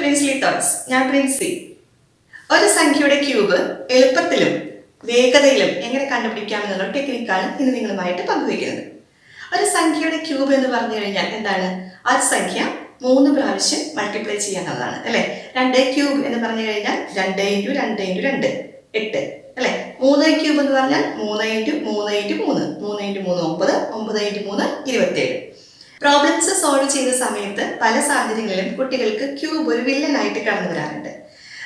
Princely thoughts. ഞാൻ പ്രിൻസി. ഒരു സംഖ്യയുടെ ക്യൂബ് എളുപ്പത്തിലും വേഗതയിലും എങ്ങനെ കണ്ടുപിടിക്കാം എന്നുള്ള ടെക്നിക്കാണ് ഇന്ന് നിങ്ങളുമായിട്ട് പങ്കുവയ്ക്കുന്നത്. ഒരു സംഖ്യയുടെ ക്യൂബ് എന്ന് പറഞ്ഞു കഴിഞ്ഞാൽ എന്താണ്? ആ സംഖ്യ 3 പ്രാവശ്യം മൾട്ടിപ്ലൈ ചെയ്യാനുള്ളതാണ് അല്ലെ. 2 ക്യൂബ് എന്ന് പറഞ്ഞു കഴിഞ്ഞാൽ 2 × 2 × 2 8 അല്ലെ. 3 ക്യൂബ് എന്ന് പറഞ്ഞാൽ 3 × 3 × 3 3 × 3 9 9 × 3 27. പ്രോബ്ലംസ് സോൾവ് ചെയ്യുന്ന സമയത്ത് പല സാഹചര്യങ്ങളിലും കുട്ടികൾക്ക് ക്യൂബ് ഒരു വില്ലനായിട്ട് കടന്നു വരാറുണ്ട്.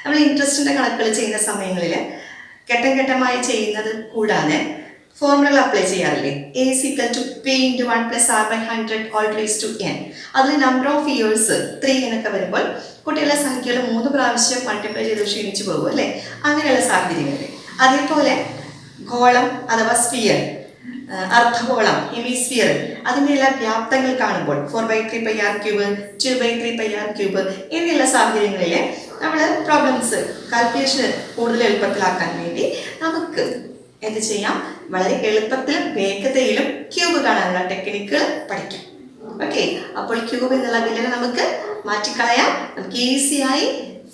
നമ്മൾ ഇൻട്രസ്റ്റിൻ്റെ കണക്കുകൾ ചെയ്യുന്ന സമയങ്ങളിൽ ഘട്ടം ഘട്ടമായി ചെയ്യുന്നത് കൂടാതെ ഫോർമുലകൾ apply ചെയ്യാറില്ലേ? A = P × 1 + R/100 all raised to n. അതിൽ നമ്പർ ഓഫ് ഇയേഴ്സ് 3 എന്നൊക്കെ വരുമ്പോൾ കുട്ടികളുടെ സംഖ്യകൾ 3 പ്രാവശ്യം മൾട്ടിപ്ലൈ ചെയ്ത് ക്ഷീണിച്ചു പോകും അല്ലേ? അങ്ങനെയുള്ള സാഹചര്യങ്ങളിൽ അതേപോലെ ഗോളം അഥവാ സ്ഫിയർ, അർദ്ധഗോളം, ഹെമിസ്ഫിയർ, അതിൻ്റെയെല്ലാം വ്യാപ്തങ്ങൾ കാണുമ്പോൾ 4/3 πr³ 2/3 πr³ എന്നിങ്ങനെയുള്ള സാഹചര്യങ്ങളിൽ നമ്മൾ പ്രോബ്ലംസ് കാൽക്കുലേഷൻ കൂടുതൽ എളുപ്പത്തിലാക്കാൻ വേണ്ടി നമുക്ക് എന്ത് ചെയ്യാം? വളരെ എളുപ്പത്തിലും വേഗതയിലും ക്യൂബ് കാണാനുള്ള ടെക്നിക്കുകൾ പഠിക്കാം. ഓക്കെ, അപ്പോൾ ക്യൂബ് എന്നുള്ള വില്ലനെ നമുക്ക് മാറ്റിക്കളയാം. നമുക്ക് ഈസിയായി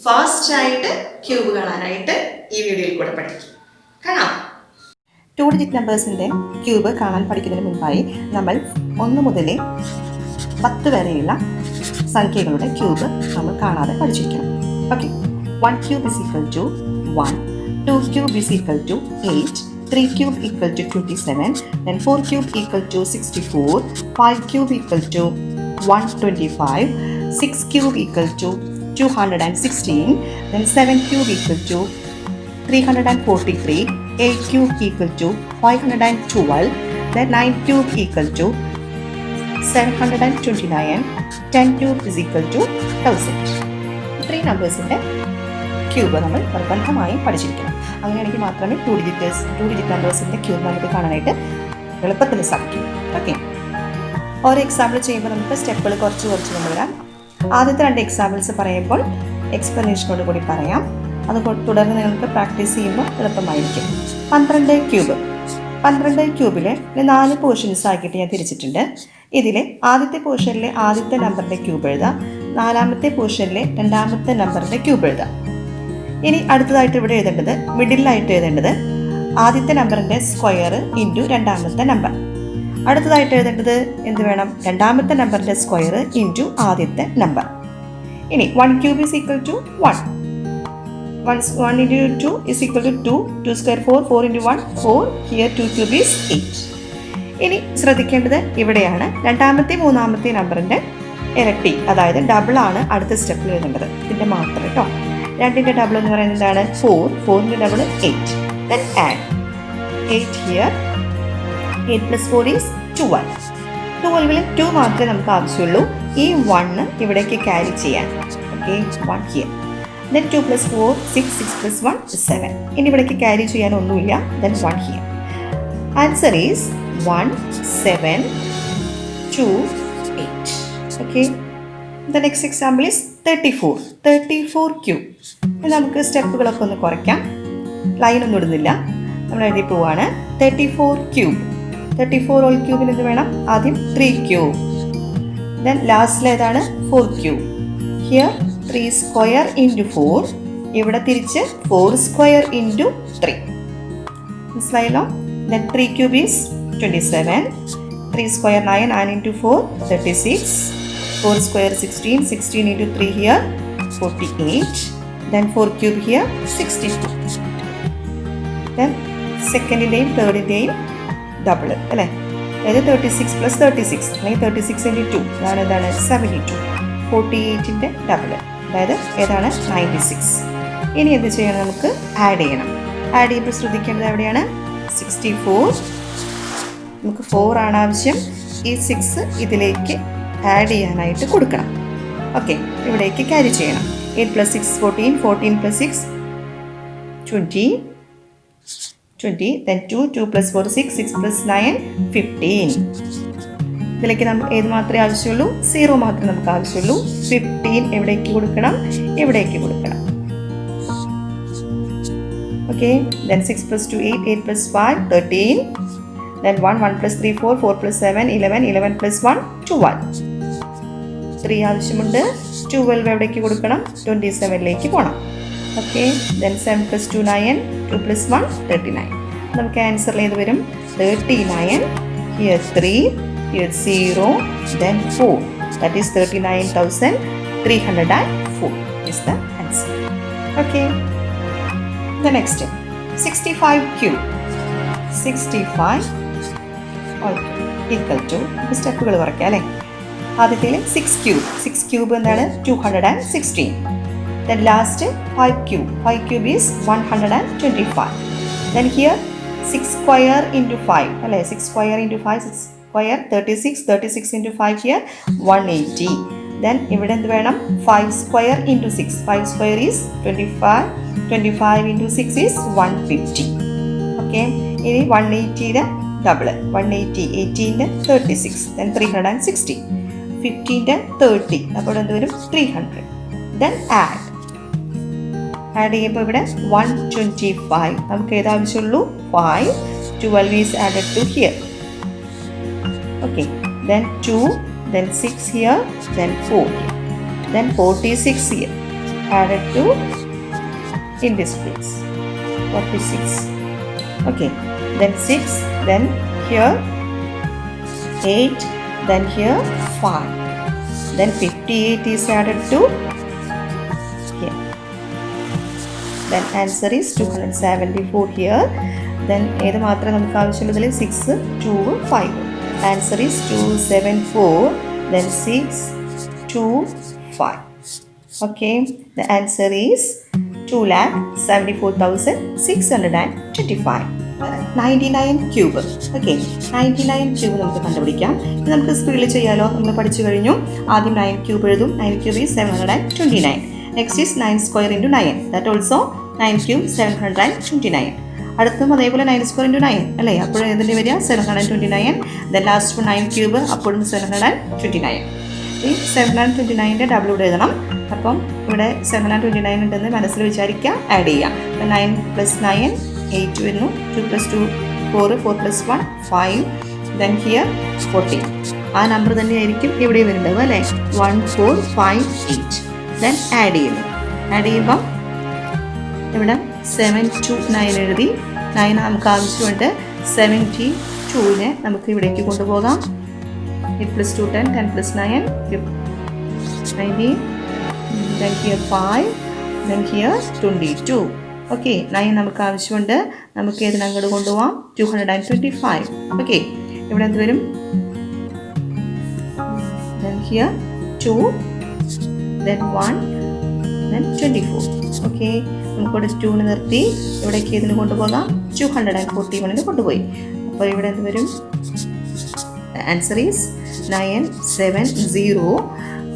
ഫാസ്റ്റായിട്ട് ക്യൂബ് കാണാനായിട്ട് ഈ വീഡിയോയിൽ കൂടെ പഠിക്കാം. കാണാം. 2 ഡിജിറ്റ് നമ്പേഴ്സിൻ്റെ ക്യൂബ് കാണാൻ പഠിക്കുന്നതിന് മുൻപായി നമ്മൾ 1 മുതൽ 10 വരെയുള്ള സംഖ്യകളുടെ ക്യൂബ് നമ്മൾ കാണാതെ പഠിച്ചിരിക്കണം. Okay, 1 cube = 1, 2 cube = 8, 3 cube = 27, then 4 cube = 64, 5 cube = 125, 6 cube = 216, then 7 cube = 343, 8 cube = 512, then 9 cube = 729, 10 cube = 1000. 3 നമ്പേഴ്സിൻ്റെ cube നമ്മൾ നിർബന്ധമായും പഠിച്ചിരിക്കണം. അങ്ങനെയാണെങ്കിൽ മാത്രമേ 2 ഡിജിറ്റ് നമ്പേഴ്സിൻ്റെ ക്യൂബ് നമുക്ക് കാണാനായിട്ട് എളുപ്പത്തിൽ സാധിക്കും. ഓക്കെ, ഓരോ എക്സാമ്പിൾ ചെയ്യുമ്പോൾ നമുക്ക് സ്റ്റെപ്പുകൾ കുറച്ച് കൊണ്ടുവരാം. ആദ്യത്തെ 2 എക്സാമ്പിൾസ് പറയുമ്പോൾ എക്സ്പ്ലനേഷനോട് കൂടി പറയാം. അത് തുടർന്ന് നിങ്ങൾക്ക് പ്രാക്ടീസ് ചെയ്യുമ്പോൾ എളുപ്പമായിരിക്കും. 12 ക്യൂബ്. 12 ക്യൂബിലെ 4 പോർഷൻസ് ആക്കിയിട്ട് ഞാൻ തിരിച്ചിട്ടുണ്ട്. ഇതിൽ ആദ്യത്തെ പോർഷനിലെ ആദ്യത്തെ നമ്പറിൻ്റെ ക്യൂബ് എഴുതാം, 4ാമത്തെ പോർഷനിലെ 2ാമത്തെ നമ്പറിൻ്റെ ക്യൂബ് എഴുതാം. ഇനി അടുത്തതായിട്ട് ഇവിടെ എഴുതേണ്ടത്, മിഡിലായിട്ട് എഴുതേണ്ടത് ആദ്യത്തെ നമ്പറിൻ്റെ സ്ക്വയർ ഇൻറ്റു 2ാമത്തെ നമ്പർ. അടുത്തതായിട്ട് എഴുതേണ്ടത് എന്ത് വേണം? 2ാമത്തെ നമ്പറിൻ്റെ സ്ക്വയർ ഇൻറ്റു ആദ്യത്തെ നമ്പർ. ഇനി 1 cube = 1. 1 × 2 = 2. 2 square 4. 4 × 1 4. Here 2 cube is 8. ഇനി ശ്രദ്ധിക്കേണ്ടത് ഇവിടെയാണ് 2ാമത്തെ 3ാമത്തെ നമ്പറിൻ്റെ ഇരട്ടി, അതായത് ഡബിളാണ് അടുത്ത സ്റ്റെപ്പിൽ എഴുതേണ്ടത്. ഇതിൻ്റെ മാത്രം കേട്ടോ. 2ൻ്റെ ഡബിൾ എന്ന് പറയുന്നത് എന്താണ്? 4. 4ൻ്റെ double 8. Then add 8 here. 8 + 4 is 12. 12ൽ 2 മാത്രമേ നമുക്ക് ആവശ്യമുള്ളൂ. ഈ 1 ഇവിടേക്ക് ക്യാരി ചെയ്യാൻ. Okay, 1 here. Then 2 + 4 6. 6 + 1 7. ഇനി ഇവിടേക്ക് ക്യാരി ചെയ്യാൻ ഒന്നുമില്ല. Then 1 here. Answer is 1 7 2 8. Okay. The next example is 34. 34 cube. നമുക്ക് സ്റ്റെപ്പുകളൊക്കെ ഒന്ന് കുറയ്ക്കാം. ലൈനൊന്നും ഇടുന്നില്ല, നമ്മൾ എഴുതി പോവാണ്. 34 ക്യൂബ്. 34 ഹോൾ ക്യൂബിന് എന്ത് വേണം? ആദ്യം 3 ക്യൂബ്. ദെൻ ലാസ്റ്റിൽ ഏതാണ്? 4 ക്യൂബ്. Here 3 square into 4. ഇവിടെ തിരിച്ച് 4 സ്ക്വയർ ഇൻറ്റു 3. മനസ്സിലായല്ലോ? Then 3 cube is 27. 3 square 9. 9 into 4 36. 4 square 16. 16 into 3 here 48. Then 4 cube here 64. Then second-ൻ്റെയും തേർഡിൻ്റെയും double അല്ലേ? അതായത് 36 + 36 അല്ലെങ്കിൽ 36 × 2 അതാണ് 72. 48ൻ്റെ ഡബിൾ അതായത് ഏതാണ്? 96. ഇനി എന്ത് ചെയ്യണം? നമുക്ക് ആഡ് ചെയ്യണം. ആഡ് ചെയ്യുമ്പോൾ ശ്രദ്ധിക്കേണ്ടത് എവിടെയാണ്? 64. നമുക്ക് 4 ആണ് ആവശ്യം. ഈ 6 ഇതിലേക്ക് ആഡ് ചെയ്യാനായിട്ട് കൊടുക്കണം. ഓക്കെ, ഇവിടേക്ക് ക്യാരി ചെയ്യണം. 8 + 6 14. 14 + 6 20. 20. Then 2. 2 + 4 6. 6 + 9 15. ഇതിലേക്ക് നമുക്ക് ഏത് മാത്രമേ ആവശ്യമുള്ളൂ? 0 മാത്രമേ നമുക്ക് ആവശ്യമുള്ളൂ. 15 എവിടേക്ക് കൊടുക്കണം? ഇവിടേക്ക് കൊടുക്കണം. Okay, then 6 + 2 8. 8 + 5 13. Then 1. 1 + 3 4. 4 + 7 11. 11 + 1 12. 3 ആവശ്യമുണ്ട്. 12 എവിടേക്ക് കൊടുക്കണം? 27ലേക്ക് പോകണം. Okay, then 7 + 2 9, 2 + 1 39. നമുക്ക് ആൻസറിൽ ഏത് വരും? 39. Here 3, here 0, then 4. That is 39,304 is the answer. Okay, the next 65 cube. 65 equal to സ്റ്റെപ്പുകൾ കുറയ്ക്കാം അല്ലേ? ആദ്യത്തിൽ 6 ക്യൂബ്. 6 ക്യൂബ് എന്താണ്? 216. Then last 5 cube. 5 cube is 125. Then here 6 square into 5. 6 square into 5. 6 square 36. 36 into 5 here 180. Then ഇവിടെ എന്ത് വേണം? 5 square into 6. 5 square is 25. 25 into 6 is 150. Okay. ഇനി 180യുടെ double. 180. 18ന്റെ 36. Then 360. 15ന്റെ 30. അപ്പോൾ എന്ത് വരും? 300. Then add ചെയ്യുമ്പോൾ ഇവിടെ 125. നമുക്ക് ഏത് ആവശ്യമുള്ളൂ? 5. 12 is added to here. Okay. Then 2. Then 6 here. Then 4 here. Then 46 here. Added to in this place. 46. Okay. Then 6. Then here 8. Then here 5. Then 58 is added to here. Then answer is 274 here. Then ഏത് മാത്രമേ നമുക്ക് ആവശ്യമുള്ളതിൽ? 6, 2, 5. Answer is 274. Then 6, 2, 5. Okay. The answer is 2,74,625. 99 cube. Okay, 99 cube നമുക്ക് കണ്ടുപിടിക്കാം. ഇത് നമുക്ക് സ്പീഡിൽ ചെയ്യാലോ? നമ്മൾ പഠിച്ചു കഴിഞ്ഞു. ആദ്യം 9 ക്യൂബ് എഴുതും. 9 cube is 729. Next is 9 square into 9. That also 9 cube 729. അടുത്തും അതേപോലെ 9 സ്ക്വയർ ഇൻറ്റു 9 അല്ലേ? അപ്പോഴും ഇതിൻ്റെ വരിക 729. ദെൻ ലാസ്റ്റ് 9 ക്യൂബ്, അപ്പോഴും 729. ഈ 729ൻ്റെ ഡബിൾ ഇവിടെ എഴുതണം. അപ്പം ഇവിടെ 729 ഉണ്ടെന്ന് മനസ്സിൽ വിചാരിക്കുക. ആഡ് ചെയ്യാം. 9 + 9 8 വരുന്നു. 2 + 2 4. 4 + 1 5. Then here 14. ആ നമ്പർ തന്നെയായിരിക്കും ഇവിടെ വരുന്നത് അല്ലേ? 1458. ദെൻ ആഡ് ചെയ്യുന്നു. ആഡ് ചെയ്യുമ്പം ഇവിടെ 729 എഴുതി. 9 നമുക്ക് ആവശ്യമുണ്ട്. 72നെ നമുക്ക് ഇവിടേക്ക് കൊണ്ടുപോകാം. 8 + 2 10. 10 + 9 19. Then here 5. Then here 22. Okay, 9 നമുക്ക് ആവശ്യമുണ്ട്. നമുക്ക് ഏതിന് അങ്ങോട്ട് കൊണ്ടുപോകാം? 225. ഓക്കെ, ഇവിടെ എന്ത് വരും? Then here 2. Then 1. Then 24. Okay, നമുക്കിവിടെ 2 നിർത്തി. ഇവിടേക്ക് ഏതിന് കൊണ്ടുപോകാം? 241 കൊണ്ടുപോയി. അപ്പോൾ ഇവിടെ എന്ത് വരും? Answer is 970.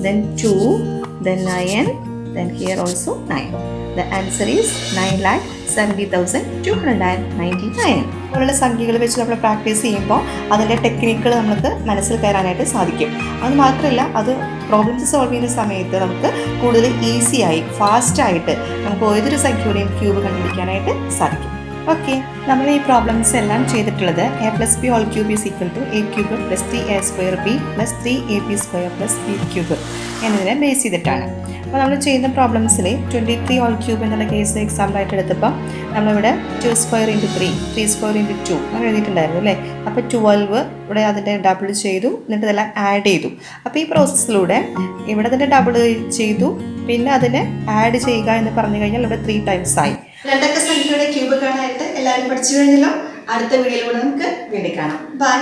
Then 2. Then 9. Then here also 9. The answer is 9,70,299. പോലുള്ള സംഖ്യകൾ വെച്ച് നമ്മൾ പ്രാക്ടീസ് ചെയ്യുമ്പോൾ അതിൻ്റെ ടെക്നിക്കുകൾ നമുക്ക് മനസ്സിൽ കയറാനായിട്ട് സാധിക്കും. അത് മാത്രമല്ല, അത് പ്രോബ്ലംസ് സോൾവ് ചെയ്യുന്ന സമയത്ത് നമുക്ക് കൂടുതൽ ഈസിയായി ഫാസ്റ്റായിട്ട് നമുക്ക് ഏതൊരു സംഖ്യയുടെയും ക്യൂബ് കണ്ടുപിടിക്കാനായിട്ട് സാധിക്കും. ഓക്കെ, നമ്മൾ ഈ പ്രോബ്ലംസ് എല്ലാം ചെയ്തിട്ടുള്ളത് a + b all cube is equal to a cube + 3a² b + 3ab² + b cube എന്നതിനെ ബേസ് ചെയ്തിട്ടാണ്. അപ്പോൾ നമ്മൾ ചെയ്യുന്ന പ്രോബ്ലംസിൽ 23 all cube എന്നുള്ള കേസ് എക്സാമ്പിളായിട്ട് എടുത്തപ്പോൾ നമ്മളിവിടെ 2 square into 3, 3 square into 2 അങ്ങനെ എഴുതിയിട്ടുണ്ടായിരുന്നു അല്ലേ? അപ്പോൾ 12 ഇവിടെ അതിൻ്റെ ഡബിൾ ചെയ്തു, എന്നിട്ട് ഇതെല്ലാം ആഡ് ചെയ്തു. അപ്പോൾ ഈ പ്രോസസ്സിലൂടെ ഇവിടെ അതിൻ്റെ ഡബിൾ ചെയ്തു, പിന്നെ അതിനെ ആഡ് ചെയ്യുക എന്ന് പറഞ്ഞു കഴിഞ്ഞാൽ ഇവിടെ 3 times ആയി. രണ്ടക്ക സംഖ്യയുടെ ക്യൂബ് കാണാനായിട്ട് എല്ലാവരും പഠിച്ചു കഴിഞ്ഞല്ലോ. അടുത്ത വീഡിയോയിലൂടെ നമുക്ക് വീണ്ടും കാണാം. ബൈ.